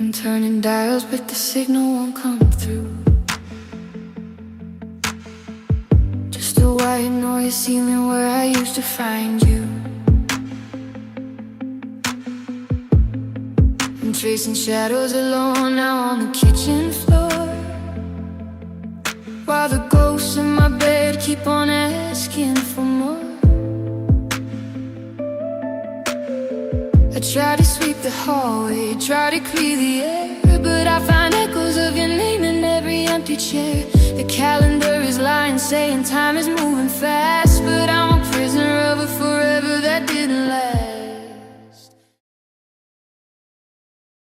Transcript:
I'm turning dials, but the signal won't come through. Just a white noise ceiling where I used to find you. I'm tracing shadows alone now on the kitchen floor, while the ghosts in my bed keep on asking for more. I try to sweep the hallway, try to clear the air, but I find echoes of your name in every empty chair. The calendar is lying, saying time is moving fast, but I'm a prisoner of a forever that didn't last.